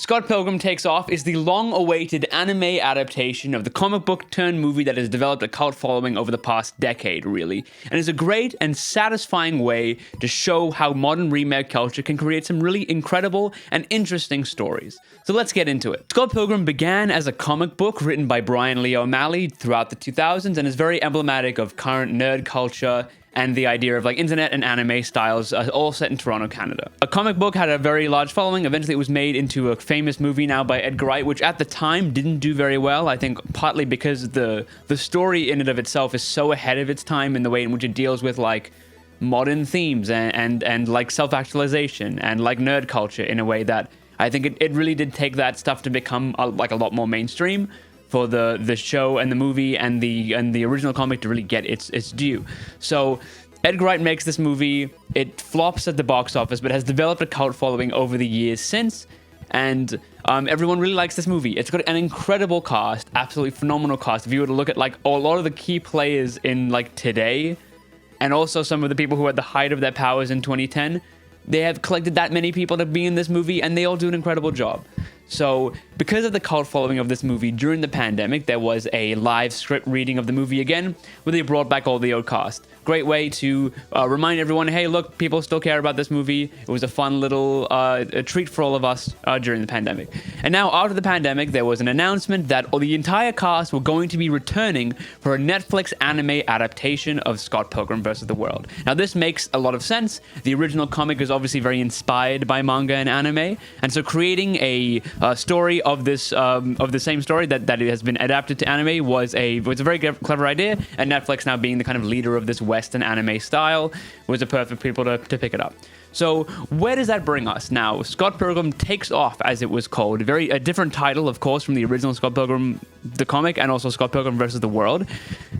Scott Pilgrim Takes Off is the long-awaited anime adaptation of the comic book turned movie that has developed a cult following over the past decade, really, and is a great and satisfying way to show how modern remake culture can create some really incredible and interesting stories. So let's get into it. Scott Pilgrim began as a comic book written by Brian Lee O'Malley throughout the 2000s and is very emblematic of current nerd culture and the idea of like internet and anime styles, all set in Toronto, Canada. A comic book had a very large following. Eventually it was made into a famous movie now by Edgar Wright, which at the time didn't do very well. I think partly because the story in and of itself is so ahead of its time in the way in which it deals with like modern themes and like self-actualization and like nerd culture in a way that I think it really did take that stuff to become like a lot more mainstream for the show and the movie and the original comic to really get its due. So Edgar Wright makes this movie. It flops at the box office, but has developed a cult following over the years since. And everyone really likes this movie. It's got an incredible cast, absolutely phenomenal cast. If you were to look at like a lot of the key players in like today, and also some of the people who are at the height of their powers in 2010, they have collected that many people to be in this movie, and they all do an incredible job. So, because of the cult following of this movie during the pandemic, there was a live script reading of the movie again, where they brought back all the old cast. Great way to remind everyone, hey, look, people still care about this movie. It was a fun little a treat for all of us during the pandemic. And now, after the pandemic, there was an announcement that the entire cast were going to be returning for a Netflix anime adaptation of Scott Pilgrim vs. the World. Now, this makes a lot of sense. The original comic is obviously very inspired by manga and anime, and so creating a story of this of the same story that it has been adapted to anime was a very clever idea, and Netflix now being the kind of leader of this Western anime style was a perfect people to pick it up. So where does that bring us now? Scott Pilgrim Takes Off, as it was called, a different title, of course, from the original Scott Pilgrim the comic and also Scott Pilgrim vs. the World.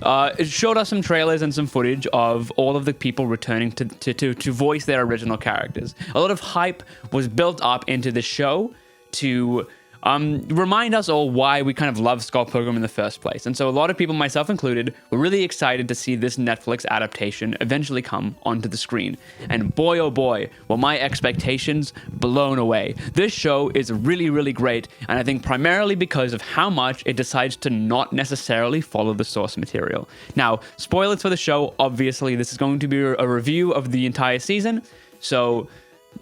It showed us some trailers and some footage of all of the people returning to voice their original characters. A lot of hype was built up into the show to remind us all why we kind of love Scott Pilgrim in the first place. And so a lot of people, myself included, were really excited to see this Netflix adaptation eventually come onto the screen. And boy, oh boy, were my expectations blown away. This show is really, really great, and I think primarily because of how much it decides to not necessarily follow the source material. Now, spoilers for the show, obviously this is going to be a review of the entire season, so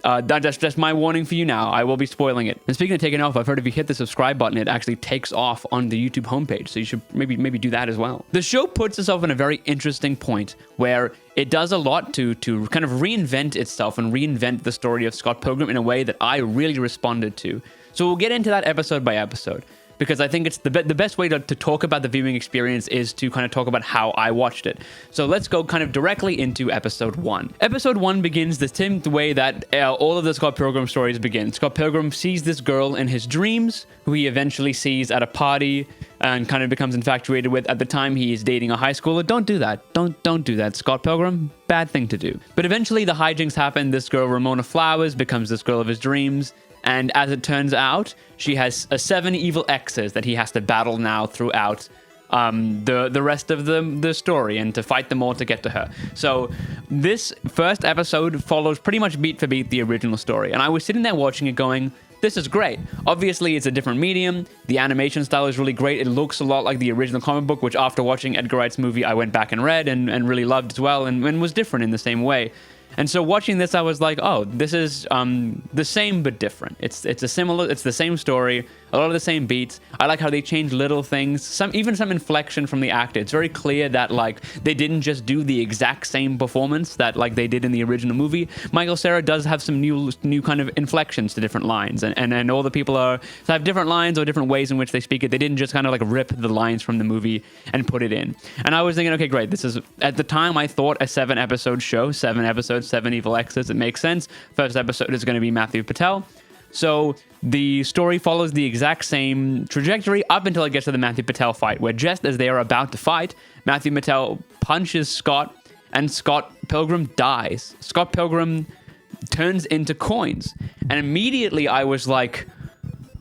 that's just my warning for you now. I will be spoiling it. And speaking of taking off, I've heard if you hit the subscribe button, it actually takes off on the YouTube homepage. So you should maybe do that as well. The show puts itself in a very interesting point where it does a lot to kind of reinvent itself and reinvent the story of Scott Pilgrim in a way that I really responded to. So we'll get into that episode by episode, because I think it's the best way to talk about the viewing experience is to kind of talk about how I watched it. So let's go kind of directly into episode 1. Episode 1 begins the same way that all of the Scott Pilgrim stories begin. Scott Pilgrim sees this girl in his dreams, who he eventually sees at a party and kind of becomes infatuated with. At the time, he is dating a high schooler. Don't do that. Don't do that, Scott Pilgrim. Bad thing to do. But eventually the hijinks happen. This girl, Ramona Flowers, becomes this girl of his dreams. And as it turns out, she has 7 evil exes that he has to battle now throughout the rest of the story, and to fight them all to get to her. So this first episode follows pretty much beat for beat the original story. And I was sitting there watching it going, this is great. Obviously, it's a different medium. The animation style is really great. It looks a lot like the original comic book, which after watching Edgar Wright's movie, I went back and read and really loved as well, and was different in the same way. And so watching this, I was like, oh, this is the same but different. It's the same story, a lot of the same beats. I like how they change little things, even some inflection from the actor. It's very clear that like they didn't just do the exact same performance that like they did in the original movie. Michael Cera does have some new kind of inflections to different lines, and all the people have different lines or different ways in which they speak it. They didn't just kind of like rip the lines from the movie and put it in. And I was thinking, okay, great. This is, at the time I thought, a 7-episode show, 7 episodes, 7 evil exes. It makes sense. First episode is going to be Matthew Patel. So the story follows the exact same trajectory up until it gets to the Matthew Patel fight, where just as they are about to fight, Matthew Patel punches Scott, and Scott Pilgrim dies. Scott Pilgrim turns into coins. And immediately I was like,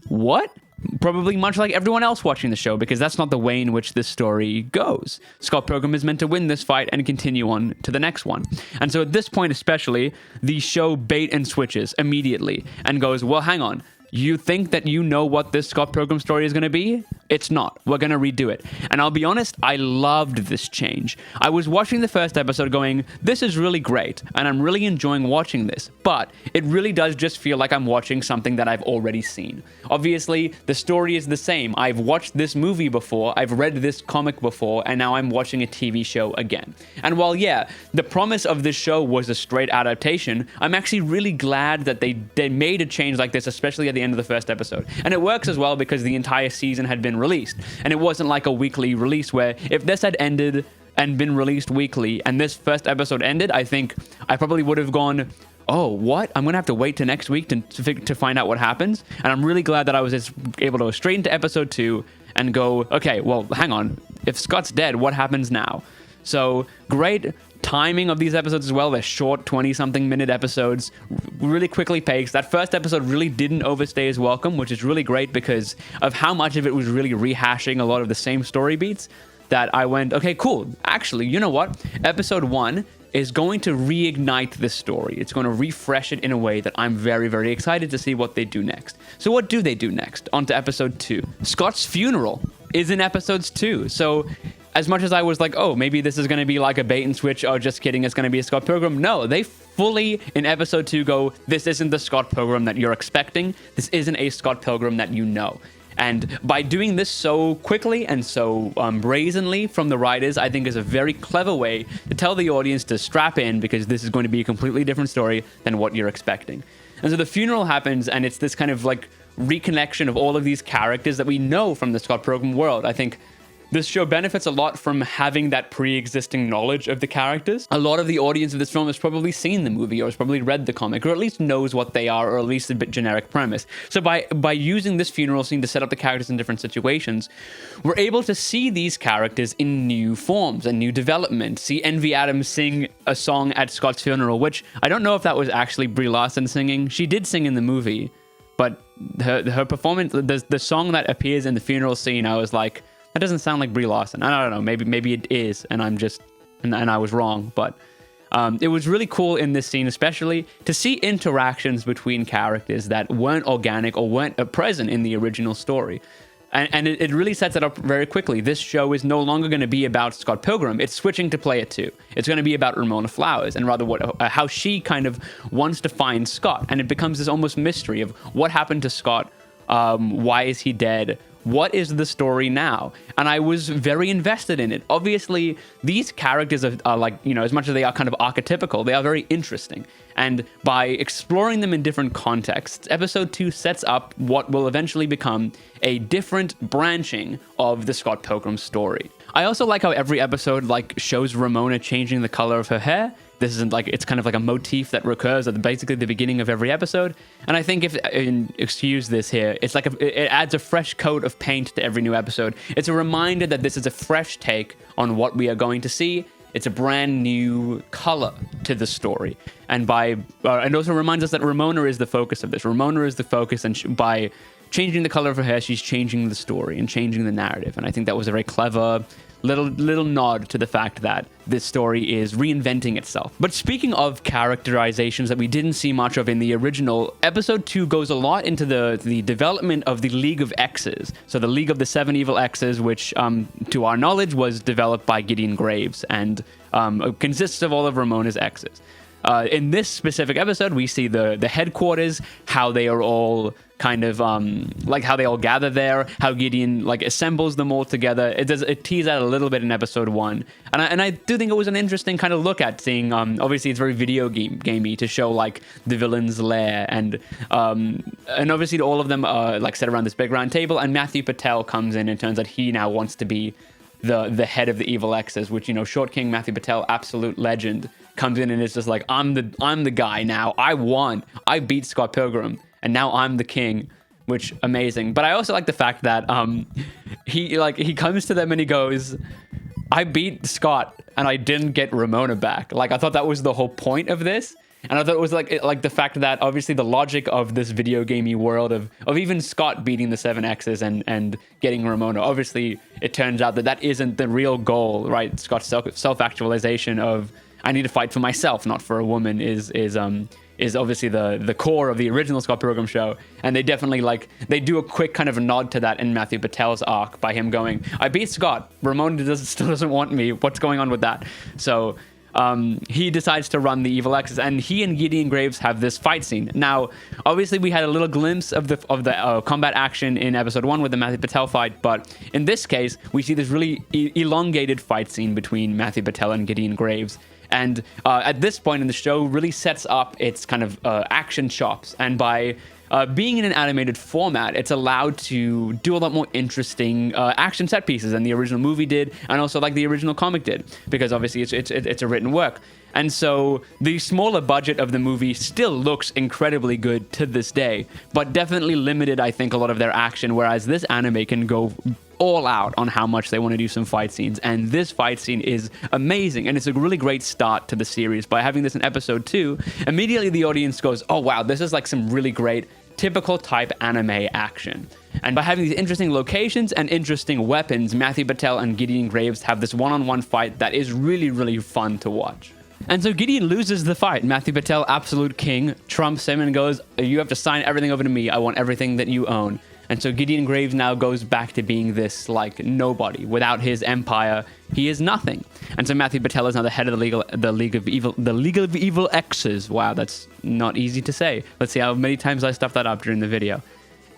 what? Probably much like everyone else watching the show, because that's not the way in which this story goes. Scott Pilgrim is meant to win this fight and continue on to the next one. And so at this point especially, the show bait and switches immediately and goes, well, hang on. You think that you know what this Scott Pilgrim story is going to be? It's not. We're going to redo it. And I'll be honest, I loved this change. I was watching the first episode going, this is really great, and I'm really enjoying watching this, but it really does just feel like I'm watching something that I've already seen. Obviously, the story is the same. I've watched this movie before, I've read this comic before, and now I'm watching a TV show again. And while, yeah, the promise of this show was a straight adaptation, I'm actually really glad that they made a change like this, especially at the end of the first episode. And it works as well because the entire season had been released, and it wasn't like a weekly release where if this had ended and been released weekly and this first episode ended, I think I probably would have gone, oh, what? I'm gonna have to wait till next week to find out what happens. And I'm really glad that I was just able to go straight into episode 2 and go, okay, well, hang on, if Scott's dead, what happens now? So great timing of these episodes as well. They're short 20-something minute episodes, really quickly paced. That first episode really didn't overstay his welcome, which is really great because of how much of it was really rehashing a lot of the same story beats, that I went, okay, cool. Actually, you know what? Episode 1 is going to reignite this story. It's going to refresh it in a way that I'm very, very excited to see what they do next. So what do they do next? On to episode 2. Scott's funeral is in episodes 2. So as much as I was like, oh, maybe this is going to be like a bait and switch, oh, just kidding, it's going to be a Scott Pilgrim. No, they fully, in episode 2, go, this isn't the Scott Pilgrim that you're expecting. This isn't a Scott Pilgrim that you know. And by doing this so quickly and so brazenly from the writers, I think is a very clever way to tell the audience to strap in, because this is going to be a completely different story than what you're expecting. And so the funeral happens, and it's this kind of like reconnection of all of these characters that we know from the Scott Pilgrim world. I think this show benefits a lot from having that pre-existing knowledge of the characters. A lot of the audience of this film has probably seen the movie or has probably read the comic, or at least knows what they are, or at least a bit generic premise. So by using this funeral scene to set up the characters in different situations, we're able to see these characters in new forms and new development. See Envy Adams sing a song at Scott's funeral, which I don't know if that was actually Brie Larson singing. She did sing in the movie, but her performance, the song that appears in the funeral scene, I was like, that doesn't sound like Brie Larson. I don't know. Maybe it is, and I'm just and I was wrong. But it was really cool in this scene, especially to see interactions between characters that weren't organic or weren't present in the original story. And it really sets it up very quickly. This show is no longer going to be about Scott Pilgrim. It's switching to play it too. It's going to be about Ramona Flowers, and rather how she kind of wants to find Scott. And it becomes this almost mystery of what happened to Scott. Why is he dead? What is the story now? And I was very invested in it. Obviously, these characters are like, you know, as much as they are kind of archetypical, they are very interesting. And by exploring them in different contexts, episode 2 sets up what will eventually become a different branching of the Scott Pilgrim story. I also like how every episode like shows Ramona changing the color of her hair. This isn't like, it's kind of like a motif that recurs at basically the beginning of every episode. And I think excuse this here, it's like it adds a fresh coat of paint to every new episode. It's a reminder that this is a fresh take on what we are going to see. It's a brand new color to the story. And and also reminds us that Ramona is the focus of this. Ramona is the focus, and by changing the color of her hair, she's changing the story and changing the narrative. And I think that was a very clever little nod to the fact that this story is reinventing itself. But speaking of characterizations that we didn't see much of in the original, episode 2 goes a lot into the development of the League of X's. So the League of the Seven Evil X's, which to our knowledge was developed by Gideon Graves and consists of all of Ramona's exes. In this specific episode, we see the headquarters, how they are all kind of like how they all gather there, how Gideon like assembles them all together. It teases out a little bit in episode 1, and I do think it was an interesting kind of look at seeing. Obviously, it's very video gamey to show like the villain's lair, and obviously all of them are like set around this big round table, and Matthew Patel comes in and turns out he now wants to be the head of the Evil X's, which, you know, Short King Matthew Patel, absolute legend, comes in and is just like, I'm the guy now. I won. I beat Scott Pilgrim, and now I'm the king, which amazing. But I also like the fact that he comes to them and he goes, I beat Scott and I didn't get Ramona back. Like, I thought that was the whole point of this. And I thought it was like the fact that obviously the logic of this video gamey world of even Scott beating the 7 X's and getting Ramona. Obviously, it turns out that isn't the real goal, right? Scott's self-actualization of I need to fight for myself, not for a woman, is is obviously the core of the original Scott Pilgrim show, and they definitely they do a quick kind of nod to that in Matthew Patel's arc by him going, "I beat Scott. Ramona still doesn't want me. What's going on with that?" So he decides to run the Evil X's, and he and Gideon Graves have this fight scene. Now, obviously, we had a little glimpse of the combat action in episode 1 with the Matthew Patel fight, but in this case, we see this really elongated fight scene between Matthew Patel and Gideon Graves. And at this point in the show, really sets up its kind of action chops. And by being in an animated format, it's allowed to do a lot more interesting action set pieces than the original movie did, and also like the original comic did, because obviously it's a written work. And so the smaller budget of the movie still looks incredibly good to this day, but definitely limited, I think, a lot of their action, whereas this anime can go all out on how much they want to do some fight scenes. And this fight scene is amazing, and it's a really great start to the series. By having this in episode 2, immediately the audience goes, "Oh wow, this is like some really great typical type anime action." And by having these interesting locations and interesting weapons, Matthew Patel and Gideon Graves have this one-on-one fight that is really, really fun to watch. And so Gideon loses the fight. Matthew Patel, absolute king, trumps him and goes, "You have to sign everything over to me. I want everything that you own." And so Gideon Graves now goes back to being this like nobody. Without his empire, he is nothing. And so Matthew Patel is now the head of the League of Evil X's. Wow, that's not easy to say. Let's see how many times I stuffed that up during the video.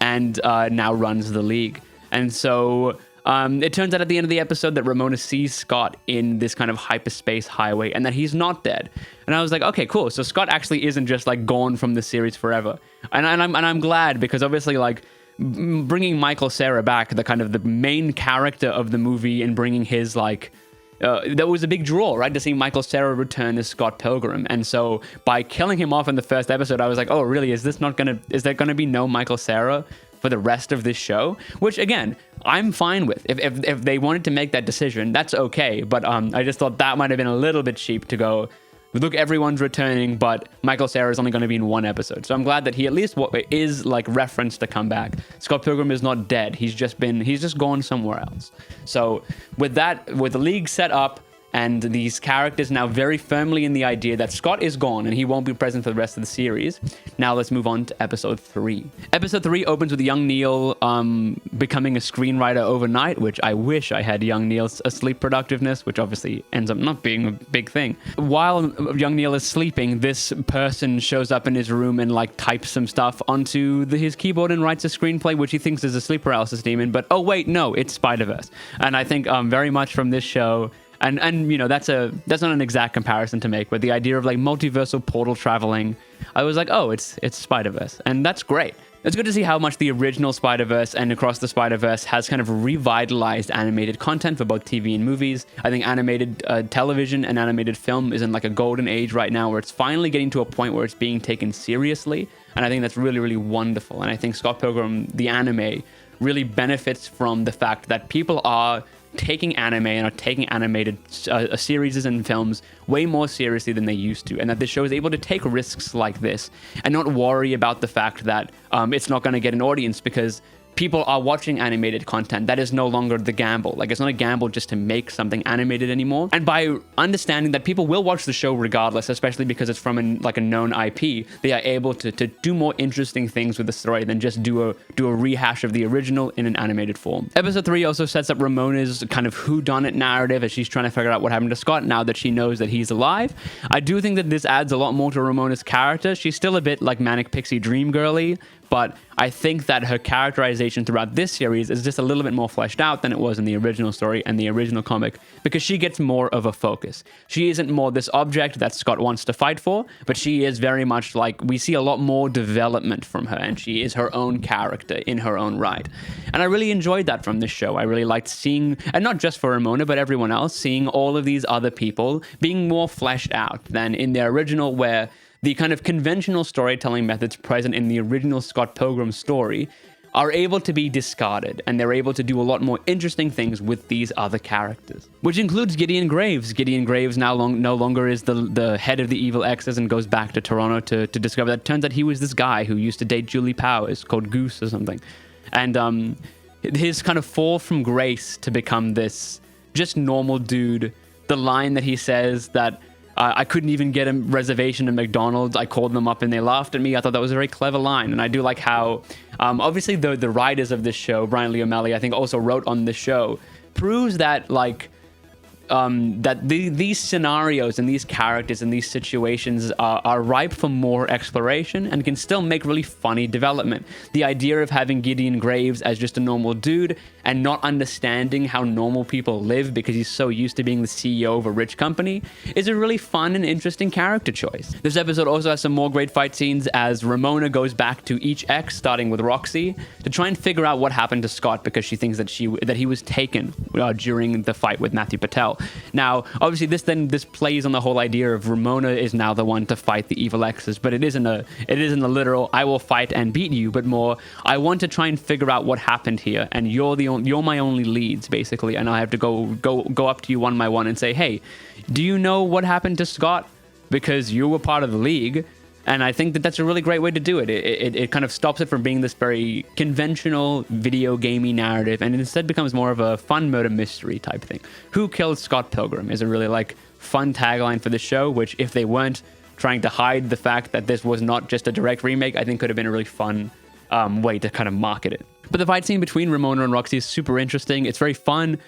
And now runs the league. And so it turns out at the end of the episode that Ramona sees Scott in this kind of hyperspace highway and that he's not dead. And I was like, okay, cool. So Scott actually isn't just like gone from the series forever. And I'm glad, because obviously like bringing Michael Cera back, the kind of the main character of the movie, and bringing his like that was a big draw, right, to see Michael Cera return as Scott Pilgrim. And so by killing him off in the first episode, I was like, oh really, is there gonna be no Michael Cera for the rest of this show? Which again, I'm fine with. If they wanted to make that decision, that's okay. But I just thought that might have been a little bit cheap to go, look, everyone's returning, but Michael Cera is only going to be in one episode. So I'm glad that he at least is like referenced to come back. Scott Pilgrim is not dead. He's just gone somewhere else. So with that, with the league set up, and these characters now very firmly in the idea that Scott is gone and he won't be present for the rest of the series. Now let's move on to episode 3. Episode 3 opens with young Neil becoming a screenwriter overnight, which I wish I had young Neil's sleep productiveness, which obviously ends up not being a big thing. While young Neil is sleeping, this person shows up in his room and like types some stuff onto his keyboard and writes a screenplay, which he thinks is a sleep paralysis demon. But oh wait, no, it's Spider-Verse. And I think very much from this show, and you know, that's not an exact comparison to make, but the idea of like multiversal portal traveling, I was like, oh, it's Spider-Verse, and that's great. It's good to see how much the original Spider-Verse and Across the Spider-Verse has kind of revitalized animated content for both TV and movies. I think animated television and animated film is in like a golden age right now, where it's finally getting to a point where it's being taken seriously, and I think that's really, really wonderful. And I think Scott Pilgrim, the anime, really benefits from the fact that people are taking anime and are taking animated series and films way more seriously than they used to, and that this show is able to take risks like this and not worry about the fact that it's not going to get an audience, because people are watching animated content. That is no longer the gamble. Like, it's not a gamble just to make something animated anymore. And by understanding that people will watch the show regardless, especially because it's from a known IP, they are able to do more interesting things with the story than just do a rehash of the original in an animated form. Episode 3 also sets up Ramona's kind of whodunit narrative as she's trying to figure out what happened to Scott now that she knows that he's alive. I do think that this adds a lot more to Ramona's character. She's still a bit like manic pixie dream girly, but I think that her characterization throughout this series is just a little bit more fleshed out than it was in the original story and the original comic, because she gets more of a focus. She isn't more this object that Scott wants to fight for, but she is very much like, we see a lot more development from her, and she is her own character in her own right. And I really enjoyed that from this show. I really liked seeing, and not just for Ramona, but everyone else, seeing all of these other people being more fleshed out than in their original, where the kind of conventional storytelling methods present in the original Scott Pilgrim story are able to be discarded, and they're able to do a lot more interesting things with these other characters, which includes Gideon Graves. Gideon Graves now no longer is the head of the Evil X's and goes back to Toronto to discover that it turns out he was this guy who used to date Julie Powers, called Goose or something. And his kind of fall from grace to become this just normal dude, the line that he says that I couldn't even get a reservation at McDonald's. I called them up and they laughed at me. I thought that was a very clever line. And I do like how, obviously, the writers of this show, Brian Lee O'Malley, I think also wrote on the show, proves that, like, these scenarios and these characters and these situations are ripe for more exploration and can still make really funny development. The idea of having Gideon Graves as just a normal dude and not understanding how normal people live because he's so used to being the CEO of a rich company is a really fun and interesting character choice. This episode also has some more great fight scenes as Ramona goes back to each ex, starting with Roxy, to try and figure out what happened to Scott because she thinks that he was taken during the fight with Matthew Patel. Now, obviously, this plays on the whole idea of Ramona is now the one to fight the evil exes, but it isn't a literal I will fight and beat you, but more I want to try and figure out what happened here, and you're my only leads basically, and I have to go up to you one by one and say, hey, do you know what happened to Scott? Because you were part of the League. And I think that that's a really great way to do it. It kind of stops it from being this very conventional video gamey narrative and instead becomes more of a fun murder mystery type thing. Who killed Scott Pilgrim is a really like fun tagline for the show, which if they weren't trying to hide the fact that this was not just a direct remake, I think could have been a really fun way to kind of market it. But the fight scene between Ramona and Roxy is super interesting. It's very fun.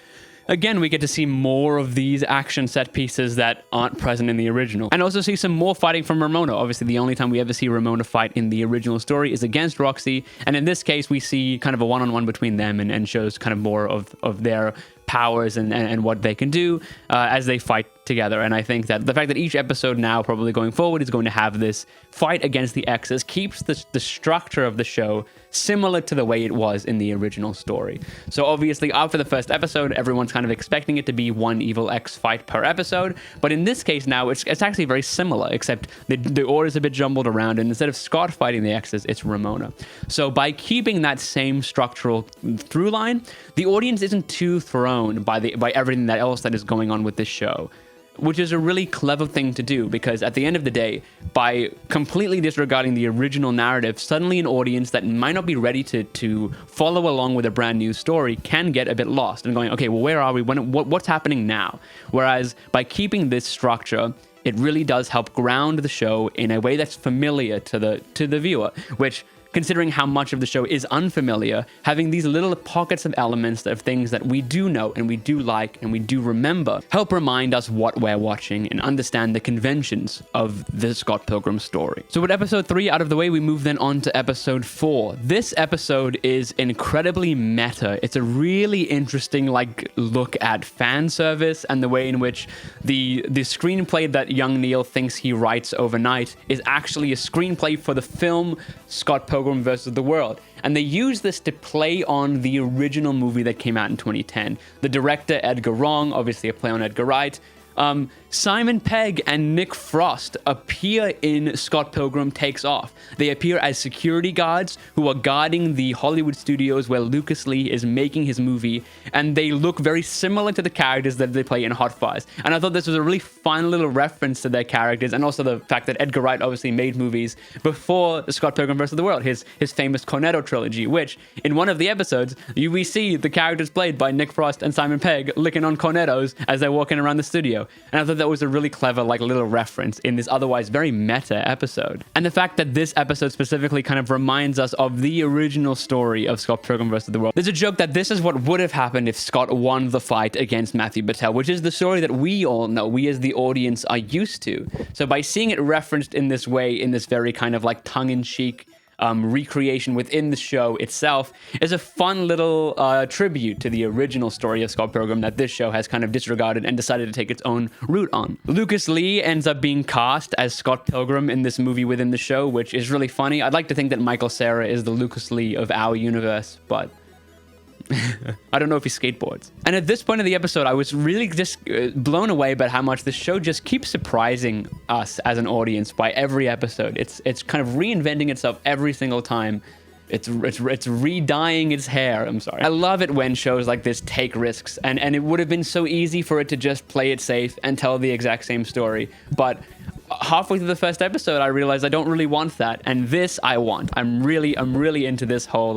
Again, we get to see more of these action set pieces that aren't present in the original. And also see some more fighting from Ramona. Obviously, the only time we ever see Ramona fight in the original story is against Roxy. And in this case, we see kind of a one-on-one between them and shows kind of more of their powers and what they can do as they fight together. And I think that the fact that each episode now, probably going forward, is going to have this fight against the exes keeps the structure of the show similar to the way it was in the original story. So obviously, after the first episode, everyone's kind of expecting it to be one evil ex fight per episode. But in this case now, it's actually very similar, except the order's a bit jumbled around. And instead of Scott fighting the exes, it's Ramona. So by keeping that same structural through line, the audience isn't too thrown by everything else that is going on with this show, which is a really clever thing to do, because at the end of the day, by completely disregarding the original narrative, suddenly an audience that might not be ready to follow along with a brand new story can get a bit lost and going, okay, well, where are we? What's happening now? Whereas by keeping this structure, it really does help ground the show in a way that's familiar to the viewer, which, considering how much of the show is unfamiliar, having these little pockets of elements of things that we do know and we do like and we do remember help remind us what we're watching and understand the conventions of the Scott Pilgrim story. So with episode 3 out of the way, we move then on to episode 4. This episode is incredibly meta. It's a really interesting look at fan service and the way in which the screenplay that young Neil thinks he writes overnight is actually a screenplay for the film Scott Pilgrim versus the World. And they use this to play on the original movie that came out in 2010. The director, Edgar Wrong, obviously a play on Edgar Wright. Simon Pegg and Nick Frost appear in Scott Pilgrim Takes Off. They appear as security guards who are guarding the Hollywood studios where Lucas Lee is making his movie, and they look very similar to the characters that they play in Hot Fuzz. And I thought this was a really fun little reference to their characters, and also the fact that Edgar Wright obviously made movies before Scott Pilgrim vs. the World, his famous Cornetto trilogy, which in one of the episodes, we see the characters played by Nick Frost and Simon Pegg licking on Cornettos as they're walking around the studio. And I thought that was a really clever little reference in this otherwise very meta episode. And the fact that this episode specifically kind of reminds us of the original story of Scott Pilgrim vs. the World. There's a joke that this is what would have happened if Scott won the fight against Matthew Patel, which is the story that we all know, we as the audience are used to. So by seeing it referenced in this way, in this very kind of tongue-in-cheek recreation within the show itself, is a fun little tribute to the original story of Scott Pilgrim that this show has kind of disregarded and decided to take its own route on. Lucas Lee ends up being cast as Scott Pilgrim in this movie within the show, which is really funny. I'd like to think that Michael Cera is the Lucas Lee of our universe, but I don't know if he skateboards. And at this point of the episode, I was really just blown away by how much the show just keeps surprising us as an audience by every episode. It's kind of reinventing itself every single time. It's re-dyeing its hair. I'm sorry. I love it when shows like this take risks, and it would have been so easy for it to just play it safe and tell the exact same story. But halfway through the first episode, I realized I don't really want that, and this I want. I'm really into this whole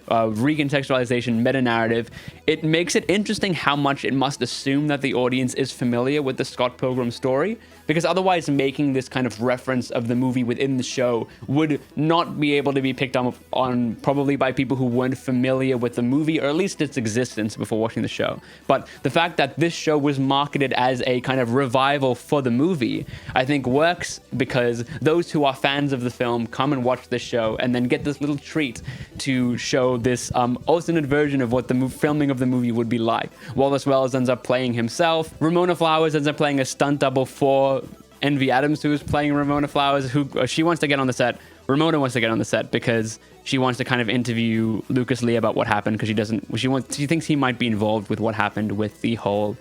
recontextualization, meta-narrative. it makes it interesting how much it must assume that the audience is familiar with the Scott Pilgrim story, because otherwise making this kind of reference of the movie within the show would not be able to be picked up on probably by people who weren't familiar with the movie, or at least its existence before watching the show. But the fact that this show was marketed as a kind of revival for the movie, I think works, because those who are fans of the film come and watch this show and then get this little treat to show this alternate version of what the filming of the movie would be like. Wallace Wells ends up playing himself. Ramona Flowers ends up playing a stunt double for Envy Adams, who's playing Ramona Flowers, who she wants to get on the set. Ramona wants to get on the set because she wants to kind of interview Lucas Lee about what happened, because she thinks he might be involved with what happened with the whole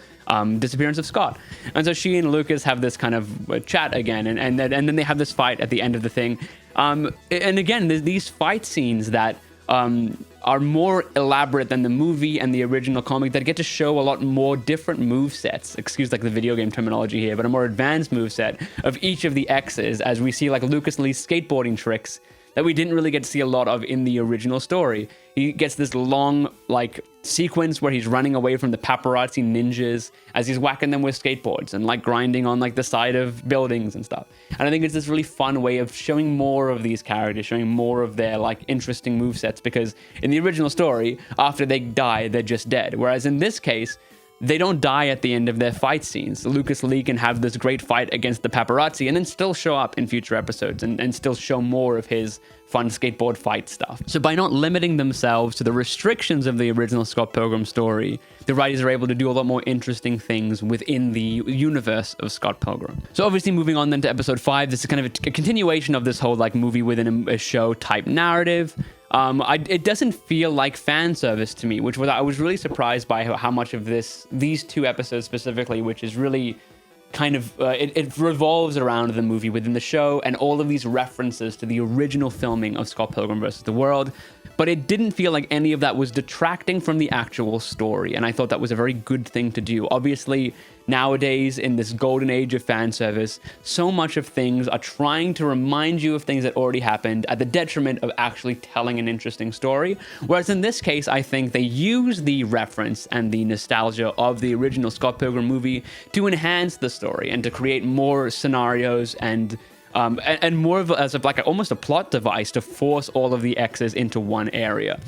disappearance of Scott. And so she and Lucas have this kind of chat again, and then they have this fight at the end of the thing. And again, there's these fight scenes that are more elaborate than the movie and the original comic, that get to show a lot more different move sets, excuse like the video game terminology here, but a more advanced move set of each of the X's, as we see like Lucas Lee's skateboarding tricks that we didn't really get to see a lot of in the original story. He gets this long like sequence where he's running away from the paparazzi ninjas as he's whacking them with skateboards and like grinding on like the side of buildings and stuff. And I think it's this really fun way of showing more of these characters, showing more of their like interesting movesets, because in the original story, after they die, they're just dead. Whereas in this case, they don't die at the end of their fight scenes. Lucas Lee can have this great fight against the paparazzi and then still show up in future episodes and still show more of his fun skateboard fight stuff. So by not limiting themselves to the restrictions of the original Scott Pilgrim story, the writers are able to do a lot more interesting things within the universe of Scott Pilgrim. So obviously moving on then to episode 5, this is kind of a continuation of this whole like movie within a show type narrative. It doesn't feel like fan service to me, I was really surprised by how much of these two episodes specifically, which is really kind of, it revolves around the movie within the show and all of these references to the original filming of Scott Pilgrim vs. the World. But it didn't feel like any of that was detracting from the actual story, and I thought that was a very good thing to do. Obviously, nowadays, in this golden age of fan service, so much of things are trying to remind you of things that already happened at the detriment of actually telling an interesting story. Whereas in this case, I think they use the reference and the nostalgia of the original Scott Pilgrim movie to enhance the story and to create more scenarios and more of as almost a plot device to force all of the X's into one area.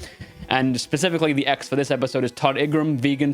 And specifically, the X for this episode is Todd Ingram, Vegan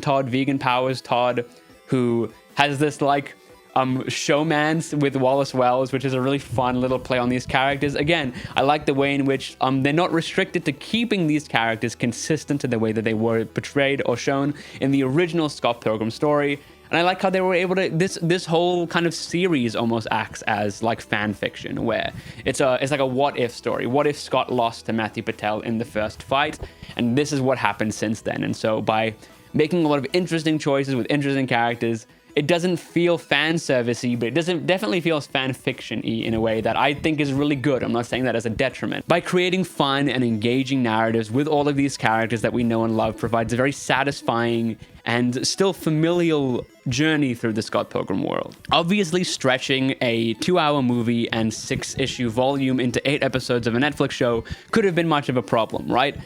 Powers Todd, who has this like showmance with Wallace Wells, which is a really fun little play on these characters. Again, I like the way in which they're not restricted to keeping these characters consistent to the way that they were portrayed or shown in the original Scott Pilgrim story. And I like how they were able to, this whole kind of series almost acts as like fan fiction, where it's like a what if story. What if Scott lost to Matthew Patel in the first fight? And this is what happened since then. And so by making a lot of interesting choices with interesting characters, it doesn't feel fan servicey, but it definitely feels fan fiction-y in a way that I think is really good. I'm not saying that as a detriment. By creating fun and engaging narratives with all of these characters that we know and love provides a very satisfying and still familial journey through the Scott Pilgrim world. Obviously, stretching a 2-hour movie and 6-issue volume into 8 episodes of a Netflix show could have been much of a problem, right?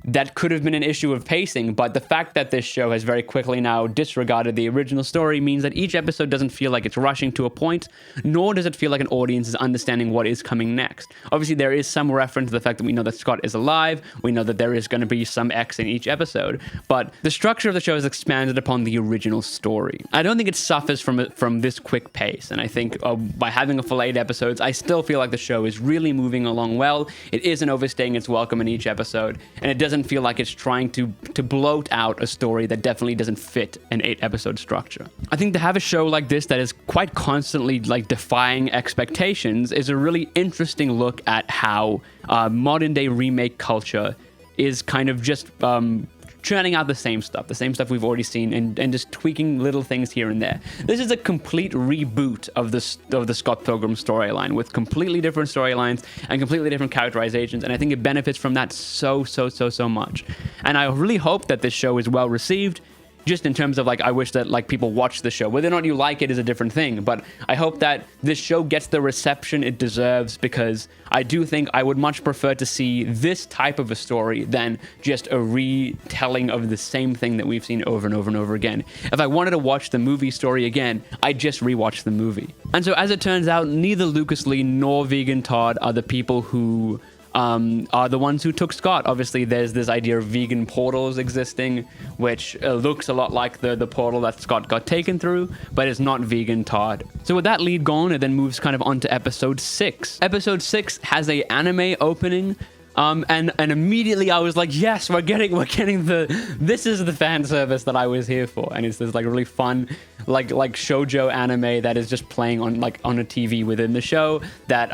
That could have been an issue of pacing, but the fact that this show has very quickly now disregarded the original story means that each episode doesn't feel like it's rushing to a point, nor does it feel like an audience is understanding what is coming next. Obviously, there is some reference to the fact that we know that Scott is alive, we know that there is going to be some X in each episode, but the structure of the show is expanded upon the original story. I don't think it suffers from this quick pace, and I think by having a full 8 episodes, I still feel like the show is really moving along well. It isn't overstaying its welcome in each episode, and it doesn't feel like it's trying to bloat out a story that definitely doesn't fit an 8-episode structure. I think to have a show like this that is quite constantly like defying expectations is a really interesting look at how modern day remake culture is kind of just churning out the same stuff we've already seen, and just tweaking little things here and there. This is a complete reboot of the Scott Pilgrim storyline, with completely different storylines and completely different characterizations, and I think it benefits from that so much. And I really hope that this show is well received. just in terms of like, I wish that like people watch the show. Whether or not you like it is a different thing, but I hope that this show gets the reception it deserves, because I do think I would much prefer to see this type of a story than just a retelling of the same thing that we've seen over and over and over again. If I wanted to watch the movie story again, I'd just rewatch the movie. And so as it turns out, neither Lucas Lee nor Vegan Todd are the people who are the ones who took Scott. Obviously, there's this idea of vegan portals existing, which looks a lot like the portal that Scott got taken through, but it's not Vegan Todd. So with that lead gone, it then moves kind of onto episode 6. Episode 6 has a anime opening. And immediately I was like, yes, we're getting this is the fan service that I was here for. And it's this like really fun, like shoujo anime that is just playing on a TV within the show that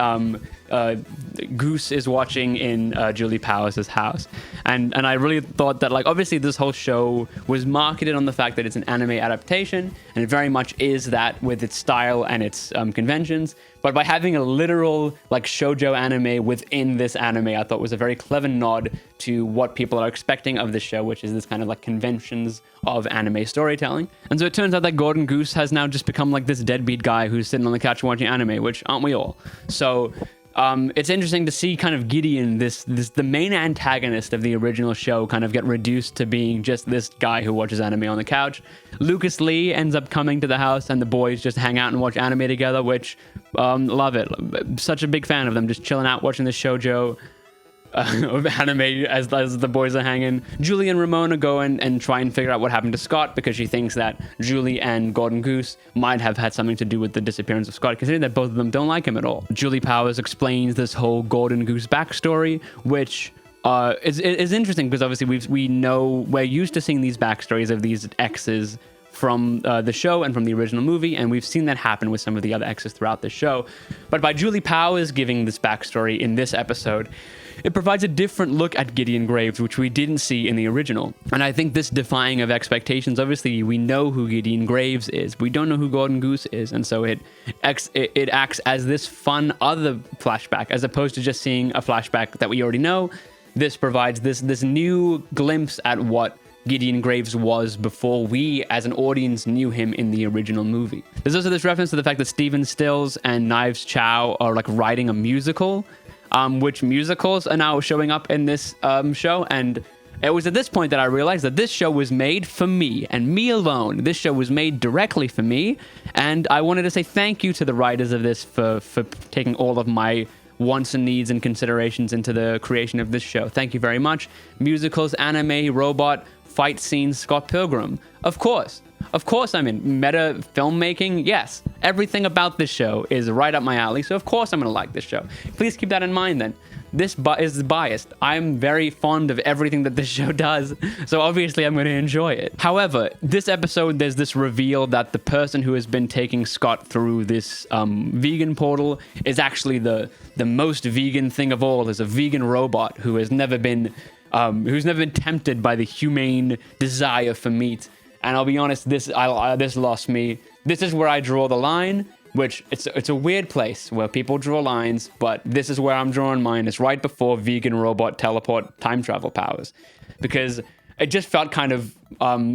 Goose is watching in Julie Powers' house. And I really thought that, like, obviously this whole show was marketed on the fact that it's an anime adaptation, and it very much is that with its style and its conventions. But by having a literal like shoujo anime within this anime, I thought was a very clever nod to what people are expecting of this show, which is this kind of like conventions of anime storytelling. And so it turns out that Gordon Goose has now just become like this deadbeat guy who's sitting on the couch watching anime, which aren't we all? So it's interesting to see kind of Gideon, the main antagonist of the original show, kind of get reduced to being just this guy who watches anime on the couch. Lucas Lee ends up coming to the house, and the boys just hang out and watch anime together, which love it. Such a big fan of them just chilling out watching the shoujo of anime as the boys are hanging. Julie and Ramona go and try and figure out what happened to Scott, because she thinks that Julie and Gordon Goose might have had something to do with the disappearance of Scott, considering that both of them don't like him at all. Julie Powers explains this whole Gordon Goose backstory, which is interesting because obviously we're used to seeing these backstories of these exes from the show and from the original movie, and we've seen that happen with some of the other exes throughout the show. But by Julie Powers giving this backstory in this episode, it provides a different look at Gideon Graves, which we didn't see in the original. And I think this defying of expectations, obviously we know who Gideon Graves is. We don't know who Gordon Goose is. And so it acts as this fun other flashback, as opposed to just seeing a flashback that we already know. This provides this new glimpse at what Gideon Graves was before we, as an audience, knew him in the original movie. There's also this reference to the fact that Steven Stills and Knives Chow are like writing a musical, which musicals are now showing up in this show. And it was at this point that I realized that this show was made for me and me alone. This show was made directly for me. And I wanted to say thank you to the writers of this for taking all of my wants and needs and considerations into the creation of this show. Thank you very much. Musicals, anime, robot, fight scenes, Scott Pilgrim. Of course, I'm in meta filmmaking. Yes, everything about this show is right up my alley. So of course I'm going to like this show. Please keep that in mind then. This is biased. I'm very fond of everything that this show does, so obviously I'm going to enjoy it. However, this episode, there's this reveal that the person who has been taking Scott through this vegan portal is actually the most vegan thing of all, is a vegan robot who has never been tempted by the humane desire for meat. And I'll be honest, this lost me. This is where I draw the line, which it's a weird place where people draw lines, but this is where I'm drawing mine. It's right before vegan robot teleport time travel powers, because it just felt kind of,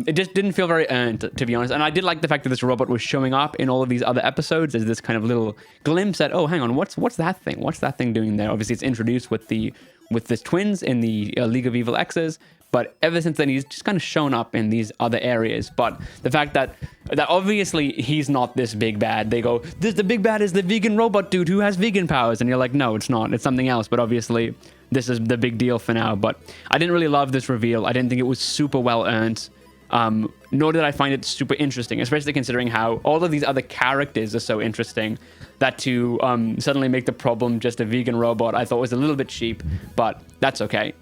it just didn't feel very earned, to be honest. And I did like the fact that this robot was showing up in all of these other episodes as this kind of little glimpse at, oh, hang on, what's that thing? What's that thing doing there? Obviously, it's introduced with the twins in the League of Evil Exes, but ever since then, he's just kind of shown up in these other areas. But the fact that obviously he's not this big bad. They go, the big bad is the vegan robot dude who has vegan powers. And you're like, no, it's not. It's something else. But obviously, this is the big deal for now. But I didn't really love this reveal. I didn't think it was super well earned. Nor did I find it super interesting, especially considering how all of these other characters are so interesting, that to suddenly make the problem just a vegan robot, I thought was a little bit cheap, but that's okay.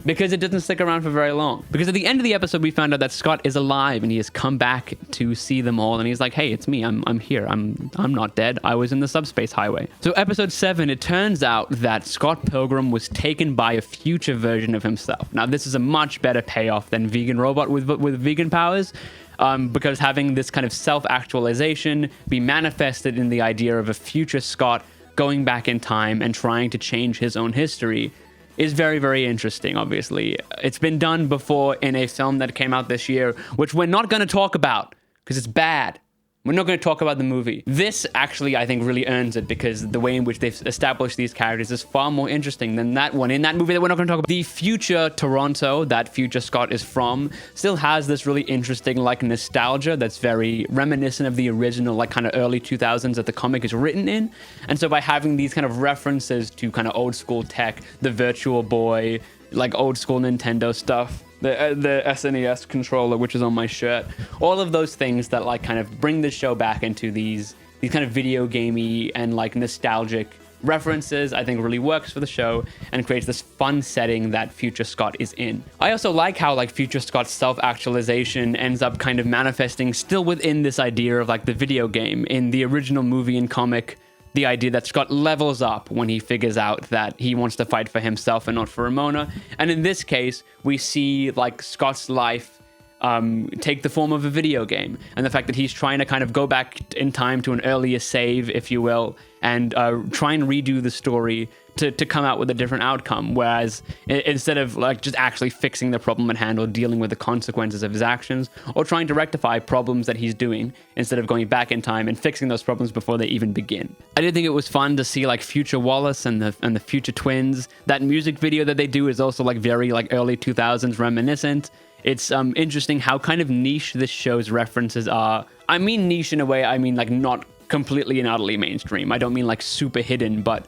Because it doesn't stick around for very long. Because at the end of the episode, we found out that Scott is alive and he has come back to see them all. And he's like, hey, it's me. I'm here. I'm not dead. I was in the subspace highway. So episode 7, it turns out that Scott Pilgrim was taken by a future version of himself. Now, this is a much better payoff than vegan robot with vegan powers. Because having this kind of self-actualization be manifested in the idea of a future Scott going back in time and trying to change his own history is very, very interesting, obviously. It's been done before in a film that came out this year, which we're not going to talk about because it's bad. We're not going to talk about the movie. This actually, I think, really earns it because the way in which they've established these characters is far more interesting than that one. In that movie that we're not going to talk about, the future Toronto that future Scott is from still has this really interesting, like, nostalgia that's very reminiscent of the original, like, kind of early 2000s that the comic is written in. And so by having these kind of references to kind of old school tech, the Virtual Boy, like old school Nintendo stuff, the SNES controller, which is on my shirt, all of those things that like kind of bring the show back into these kind of video gamey and like nostalgic references, I think really works for the show and creates this fun setting that future Scott is in. I also like how like future Scott's self-actualization ends up kind of manifesting still within this idea of like the video game. In the original movie and comic, the idea that Scott levels up when he figures out that he wants to fight for himself and not for Ramona. And in this case, we see like Scott's life take the form of a video game, and the fact that he's trying to kind of go back in time to an earlier save, if you will, and try and redo the story to come out with a different outcome. Whereas instead of like just actually fixing the problem at hand or dealing with the consequences of his actions or trying to rectify problems that he's doing, instead of going back in time and fixing those problems before they even begin. I did think it was fun to see like future Wallace and the future twins. That music video that they do is also like very like early 2000s reminiscent. It's interesting how kind of niche this show's references are. I mean niche in a way, I mean like not completely and utterly mainstream. I don't mean like super hidden, but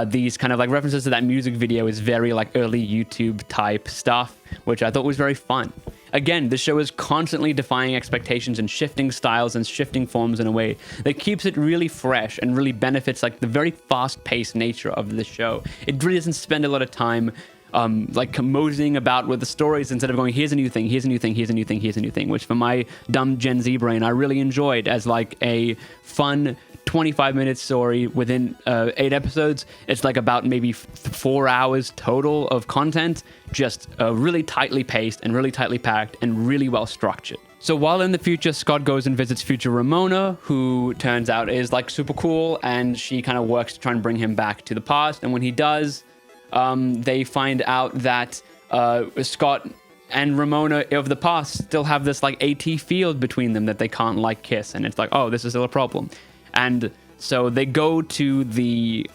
these kind of like references to that music video is very like early YouTube type stuff, which I thought was very fun. Again, the show is constantly defying expectations and shifting styles and shifting forms in a way that keeps it really fresh and really benefits like the very fast-paced nature of the show. It really doesn't spend a lot of time like moseying about with the stories instead of going, here's a new thing, here's a new thing, here's a new thing, here's a new thing, which for my dumb Gen Z brain, I really enjoyed as like a fun 25-minute story within 8 episodes. It's like about maybe 4 hours total of content, just really tightly paced and really tightly packed and really well structured. So while in the future, Scott goes and visits future Ramona, who turns out is like super cool, and she kind of works to try and bring him back to the past. And when he does, they find out that Scott and Ramona of the past still have this like AT field between them that they can't like kiss, and it's like, oh, this is still a problem. And so they go to the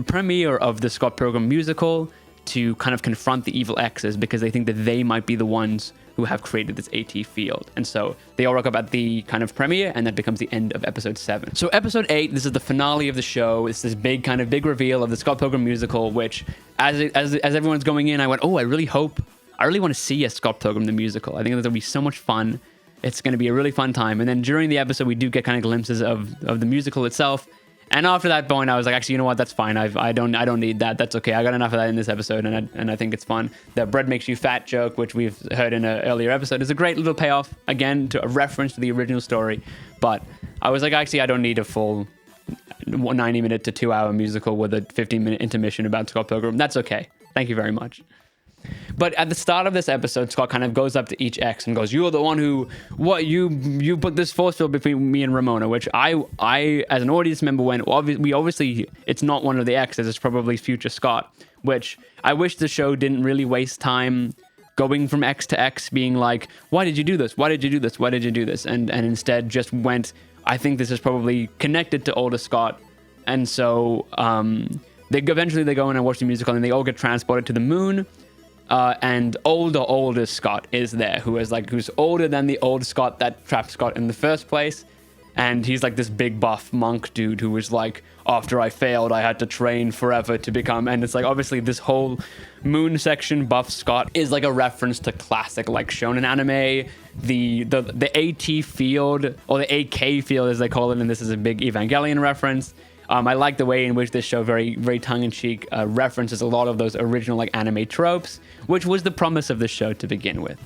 premiere of the Scott Pilgrim musical to kind of confront the evil exes because they think that they might be the ones who have created this AT field. And so they all rock up at the kind of premiere, and that becomes the end of episode 7. So episode 8, this is the finale of the show. It's this big reveal of the Scott Pilgrim musical, which as everyone's going in, I went, oh, I really want to see a Scott Pilgrim the musical. I think that's going to be so much fun. It's going to be a really fun time. And then during the episode, we do get kind of glimpses of the musical itself. And after that point, I was like, actually, you know what? That's fine. I don't need that. That's okay. I got enough of that in this episode, and I think it's fun. The bread makes you fat joke, which we've heard in an earlier episode, is a great little payoff, again, to a reference to the original story. But I was like, actually, I don't need a full 90-minute to 2-hour musical with a 15-minute intermission about Scott Pilgrim. That's okay. Thank you very much. But at the start of this episode, Scott kind of goes up to each ex and goes, "You're the one who, you put this force field between me and Ramona," which I as an audience member went, obviously it's not one of the exes, it's probably future Scott, which I wish the show didn't really waste time going from X to X being like, why did you do this? Why did you do this? Why did you do this? And instead just went, I think this is probably connected to older Scott. And so they eventually go in and watch the musical, and they all get transported to the moon. And older Scott is there, who's older than the old Scott that trapped Scott in the first place. And he's like this big buff monk dude who was like, after I failed, I had to train forever to become. And it's like, obviously this whole moon section buff Scott is like a reference to classic like shonen anime. The AT field, or the AK field as they call it, and this is a big Evangelion reference. I like the way in which this show very, very tongue-in-cheek references a lot of those original like anime tropes, which was the promise of the show to begin with.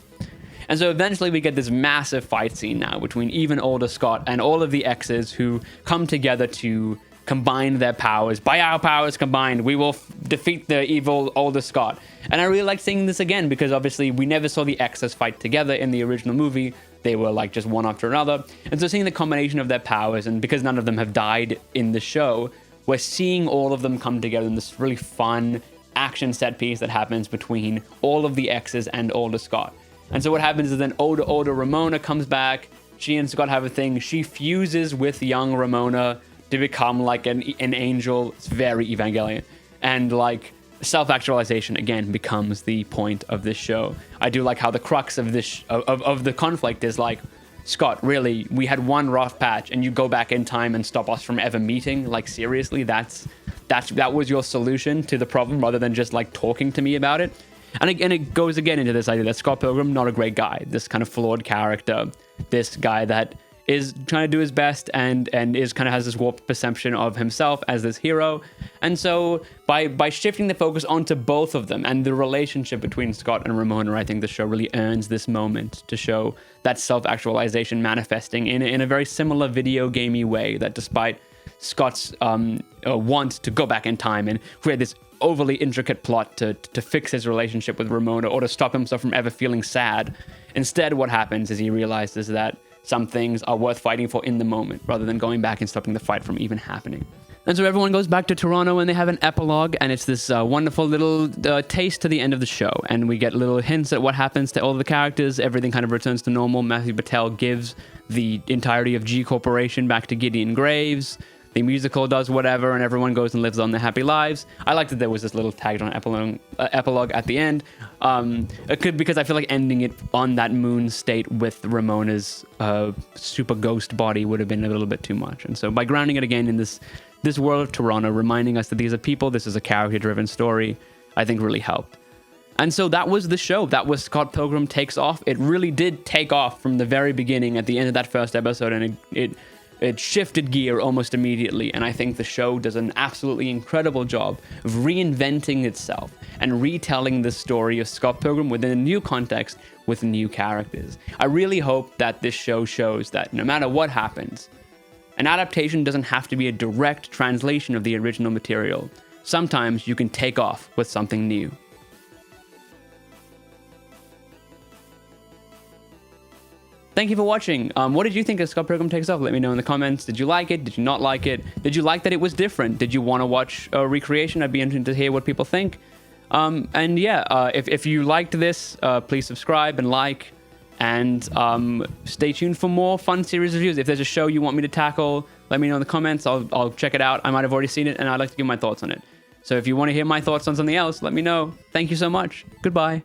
And so eventually we get this massive fight scene now between even older Scott and all of the exes who come together to combine their powers. By our powers combined, we will defeat the evil older Scott. And I really like seeing this again because obviously we never saw the exes fight together in the original movie. They were like just one after another. And so seeing the combination of their powers, and because none of them have died in the show, we're seeing all of them come together in this really fun, action set piece that happens between all of the exes and older Scott. And so what happens is then older Ramona comes back. She and Scott have a thing. She fuses with young Ramona to become like an angel. It's very Evangelion. And like self-actualization again becomes the point of this show. I do like how the crux of this of the conflict is like, Scott, really, we had one rough patch and you go back in time and stop us from ever meeting? Like, seriously, that was your solution to the problem rather than just like talking to me about it? And again, it goes again into this idea that Scott Pilgrim, not a great guy, this kind of flawed character, this guy that is trying to do his best and is kind of has this warped perception of himself as this hero. And so by shifting the focus onto both of them and the relationship between Scott and Ramona, I think the show really earns this moment to show that self-actualization manifesting in a very similar video gamey way, that despite Scott's want to go back in time and create this overly intricate plot to fix his relationship with Ramona or to stop himself from ever feeling sad. Instead, what happens is he realizes that some things are worth fighting for in the moment rather than going back and stopping the fight from even happening. And so everyone goes back to Toronto and they have an epilogue, and it's this wonderful little taste to the end of the show. And we get little hints at what happens to all of the characters. Everything kind of returns to normal. Matthew Patel gives the entirety of G Corporation back to Gideon Graves. The musical does whatever, and everyone goes and lives on their happy lives. I like that there was this little tagged on epilogue at the end. It could, because I feel like ending it on that moon state with Ramona's super ghost body would have been a little bit too much. And so by grounding it again in this world of Toronto, reminding us that these are people, this is a character-driven story, I think really helped. And so that was the show. That was Scott Pilgrim Takes Off. It really did take off from the very beginning at the end of that first episode, and it shifted gear almost immediately, and I think the show does an absolutely incredible job of reinventing itself and retelling the story of Scott Pilgrim within a new context with new characters. I really hope that this show shows that no matter what happens, an adaptation doesn't have to be a direct translation of the original material. Sometimes you can take off with something new. Thank you for watching. What did you think of Scott Pilgrim Takes Off? Let me know in the comments. Did you like it? Did you not like it? Did you like that it was different? Did you want to watch a recreation? I'd be interested to hear what people think. And yeah, if you liked this, please subscribe and like, and stay tuned for more fun series reviews. If there's a show you want me to tackle, let me know in the comments. I'll check it out. I might have already seen it, and I'd like to give my thoughts on it. So if you want to hear my thoughts on something else, let me know. Thank you so much. Goodbye.